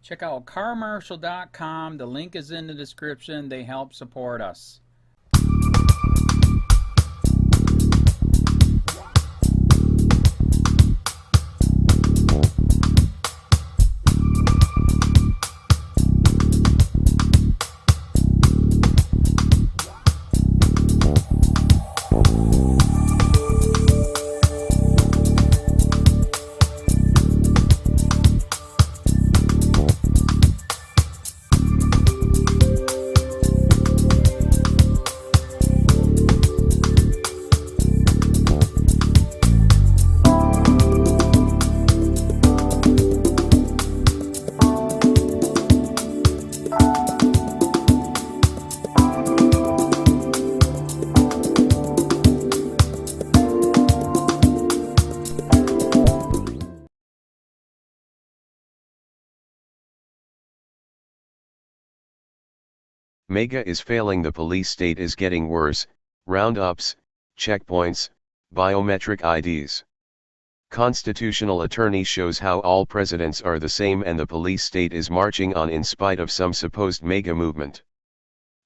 Check out carmarshal.com. The link is in the description. They help support us. MAGA is failing, the police state is getting worse, roundups, checkpoints, biometric IDs. Constitutional attorney shows how all presidents are the same and the police state is marching on in spite of some supposed MAGA movement.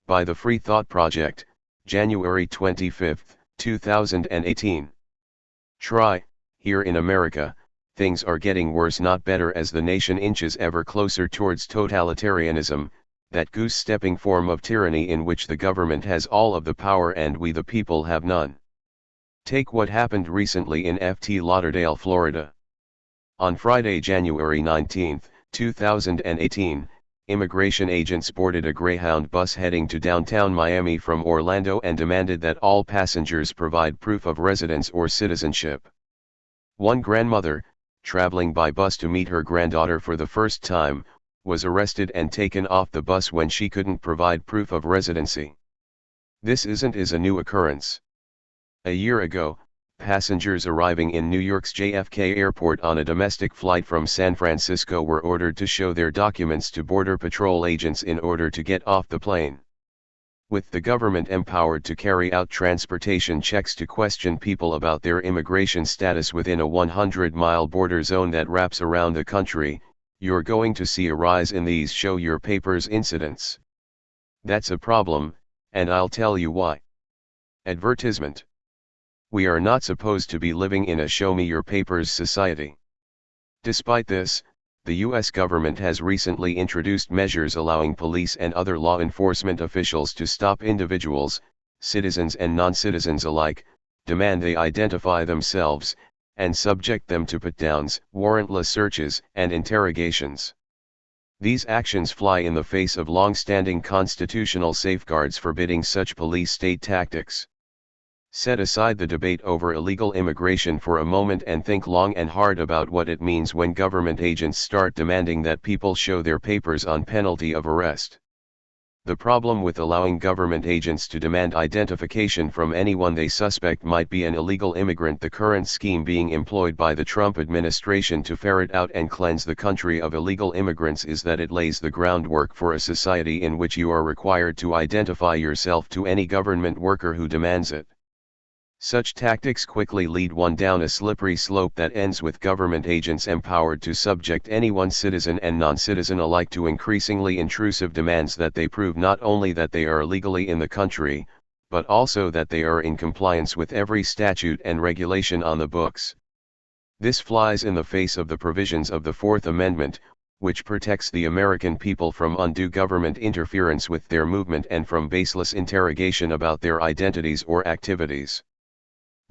By the Free Thought Project, January 25, 2018. Try, here in America, things are getting worse not better as the nation inches ever closer towards totalitarianism, that goose-stepping form of tyranny in which the government has all of the power and we the people have none. Take what happened recently in Fort Lauderdale, Florida. On Friday, January 19, 2018, immigration agents boarded a Greyhound bus heading to downtown Miami from Orlando and demanded that all passengers provide proof of residence or citizenship. One grandmother, traveling by bus to meet her granddaughter for the first time, was arrested and taken off the bus when she couldn't provide proof of residency. This is a new occurrence. A year ago, passengers arriving in New York's JFK Airport on a domestic flight from San Francisco were ordered to show their documents to Border Patrol agents in order to get off the plane. With the government empowered to carry out transportation checks to question people about their immigration status within a 100-mile border zone that wraps around the country, you're going to see a rise in these show your papers incidents. That's a problem, and I'll tell you why. Advertisement. We are not supposed to be living in a show me your papers society. Despite this, the US government has recently introduced measures allowing police and other law enforcement officials to stop individuals, citizens and non-citizens alike, demand they identify themselves, and subject them to pat-downs, warrantless searches, and interrogations. These actions fly in the face of long-standing constitutional safeguards forbidding such police state tactics. Set aside the debate over illegal immigration for a moment and think long and hard about what it means when government agents start demanding that people show their papers on penalty of arrest. The problem with allowing government agents to demand identification from anyone they suspect might be an illegal immigrant, the current scheme being employed by the Trump administration to ferret out and cleanse the country of illegal immigrants, is that it lays the groundwork for a society in which you are required to identify yourself to any government worker who demands it. Such tactics quickly lead one down a slippery slope that ends with government agents empowered to subject anyone, citizen and non-citizen alike, to increasingly intrusive demands that they prove not only that they are legally in the country, but also that they are in compliance with every statute and regulation on the books. This flies in the face of the provisions of the Fourth Amendment, which protects the American people from undue government interference with their movement and from baseless interrogation about their identities or activities.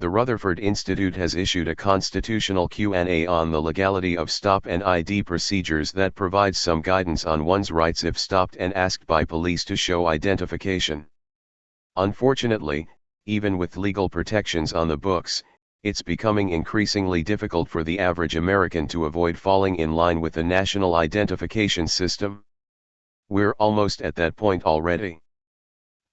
The Rutherford Institute has issued a constitutional Q&A on the legality of stop and ID procedures that provides some guidance on one's rights if stopped and asked by police to show identification. Unfortunately, even with legal protections on the books, it's becoming increasingly difficult for the average American to avoid falling in line with the national identification system. We're almost at that point already.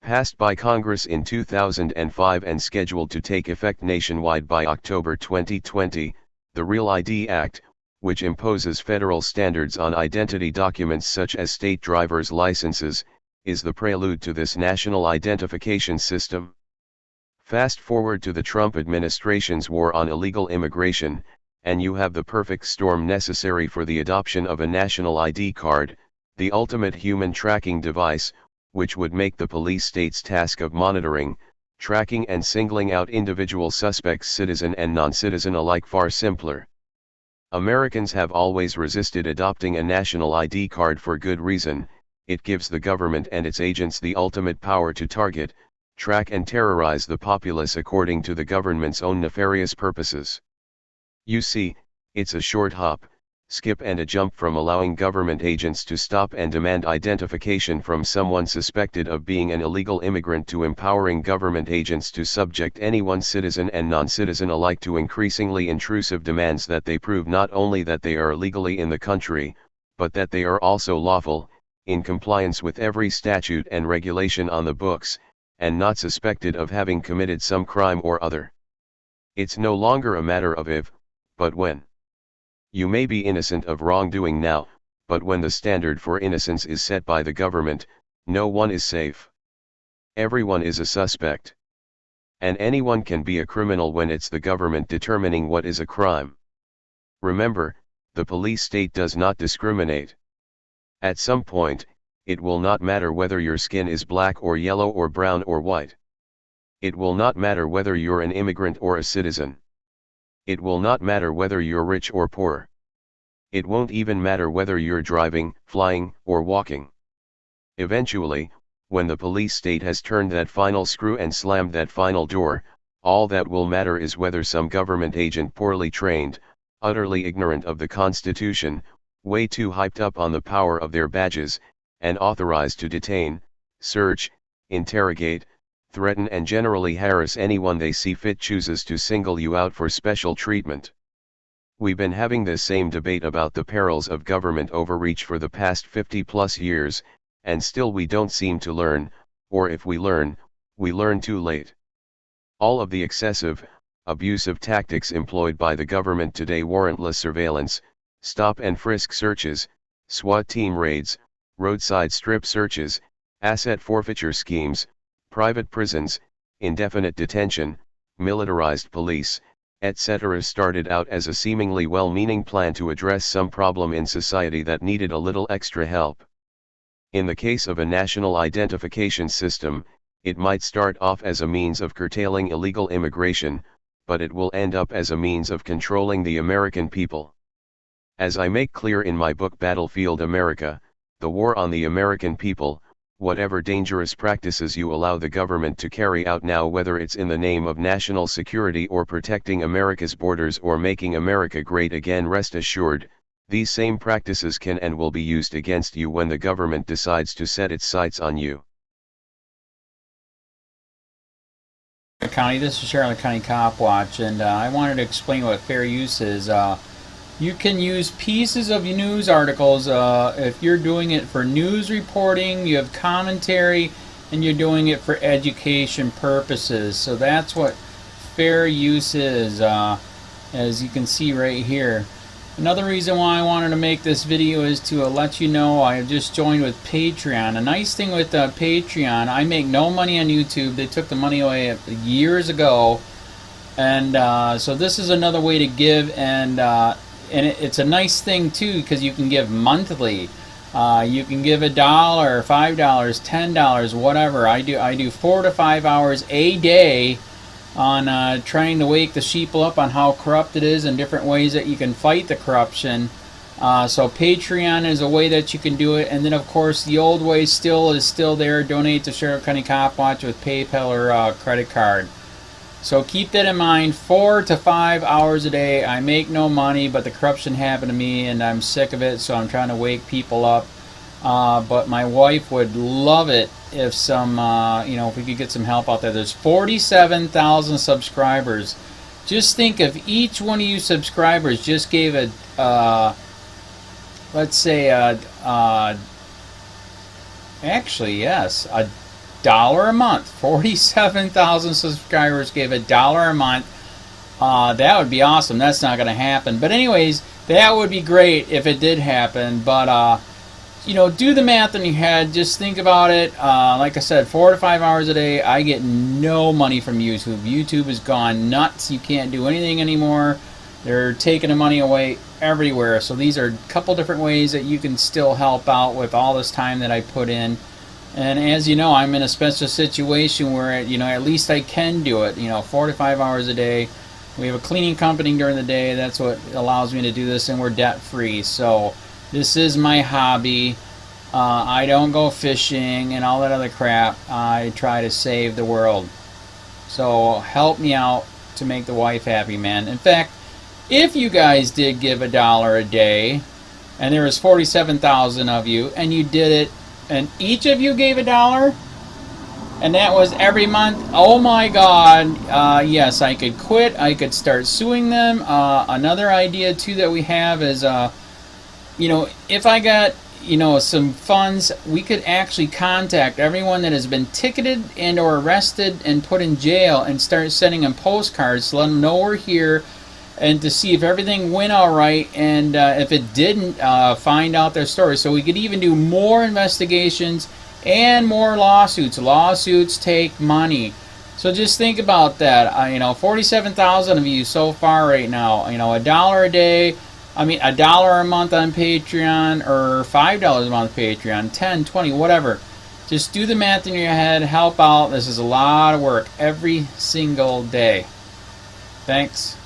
Passed by Congress in 2005 and scheduled to take effect nationwide by October 2020, the REAL ID Act, which imposes federal standards on identity documents such as state driver's licenses, is the prelude to this national identification system. Fast forward to the Trump administration's war on illegal immigration, and you have the perfect storm necessary for the adoption of a national ID card, the ultimate human tracking device, which would make the police state's task of monitoring, tracking and singling out individual suspects, citizen and non-citizen alike, far simpler. Americans have always resisted adopting a national ID card for good reason. It gives the government and its agents the ultimate power to target, track and terrorize the populace according to the government's own nefarious purposes. You see, it's a short hop, skip and a jump from allowing government agents to stop and demand identification from someone suspected of being an illegal immigrant to empowering government agents to subject anyone, citizen and non-citizen alike, to increasingly intrusive demands that they prove not only that they are legally in the country, but that they are also lawful, in compliance with every statute and regulation on the books, and not suspected of having committed some crime or other. It's no longer a matter of if, but when. You may be innocent of wrongdoing now, but when the standard for innocence is set by the government, no one is safe. Everyone is a suspect. And anyone can be a criminal when it's the government determining what is a crime. Remember, the police state does not discriminate. At some point, it will not matter whether your skin is black or yellow or brown or white. It will not matter whether you're an immigrant or a citizen. It will not matter whether you're rich or poor. It won't even matter whether you're driving, flying, or walking. Eventually, when the police state has turned that final screw and slammed that final door, all that will matter is whether some government agent, poorly trained, utterly ignorant of the Constitution, way too hyped up on the power of their badges, and authorized to detain, search, interrogate, threaten and generally harass anyone they see fit, chooses to single you out for special treatment. We've been having this same debate about the perils of government overreach for the past 50+ years, and still we don't seem to learn, or if we learn too late. All of the excessive, abusive tactics employed by the government today, warrantless surveillance, stop and frisk searches, SWAT team raids, roadside strip searches, asset forfeiture schemes, private prisons, indefinite detention, militarized police, etc., started out as a seemingly well-meaning plan to address some problem in society that needed a little extra help. In the case of a national identification system, it might start off as a means of curtailing illegal immigration, but it will end up as a means of controlling the American people. As I make clear in my book Battlefield America, The War on the American People, whatever dangerous practices you allow the government to carry out now, whether it's in the name of national security or protecting America's borders or making America great again, rest assured, these same practices can and will be used against you when the government decides to set its sights on you. County, this is Charlotte County COPWATCH, and I wanted to explain what fair use is. You can use pieces of news articles if you're doing it for news reporting, you have commentary, and you're doing it for education purposes. So that's what fair use is, as you can see right here. Another reason why I wanted to make this video is to let you know I have just joined with Patreon. A nice thing with Patreon, I make no money on YouTube. They took the money away years ago, and so this is another way to give, and it's a nice thing too, because you can give monthly. You can give $1, $5, $10, whatever. I do 4 to 5 hours a day on trying to wake the sheeple up on how corrupt it is and different ways that you can fight the corruption. So Patreon is a way that you can do it, and then of course the old way is still there. Donate to Charlotte County COPWATCH with PayPal or credit card. So keep that in mind. 4 to 5 hours a day. I make no money, but the corruption happened to me and I'm sick of it, so I'm trying to wake people up. But my wife would love it if if we could get some help out there. There's 47,000 subscribers. Just think if each one of you subscribers just gave let's say actually yes, $1 a month. 47,000 subscribers gave $1 a month. That would be awesome. That's not going to happen. But anyways, that would be great if it did happen. But do the math in your head. Just think about it. Like I said, 4 to 5 hours a day. I get no money from YouTube. YouTube has gone nuts. You can't do anything anymore. They're taking the money away everywhere. So these are a couple different ways that you can still help out with all this time that I put in. And as you know, I'm in a special situation where, at least I can do it, 4 to 5 hours a day. We have a cleaning company during the day. That's what allows me to do this, and we're debt free. So this is my hobby. I don't go fishing and all that other crap. I try to save the world. So help me out to make the wife happy, man. In fact, if you guys did give $1 a day, and there was 47,000 of you, and you did it, and each of you gave $1, and that was every month, oh my God, yes, I could quit. I could start suing them. Another idea too that we have is, if I got some funds, we could actually contact everyone that has been ticketed and or arrested and put in jail and start sending them postcards to let them know we're here, and to see if everything went all right, and if it didn't, find out their story. So we could even do more investigations and more lawsuits. Lawsuits take money. So just think about that. 47,000 of you so far right now. $1 a day. $1 a month on Patreon, or $5 a month Patreon, 10, 20, whatever. Just do the math in your head. Help out. This is a lot of work every single day. Thanks.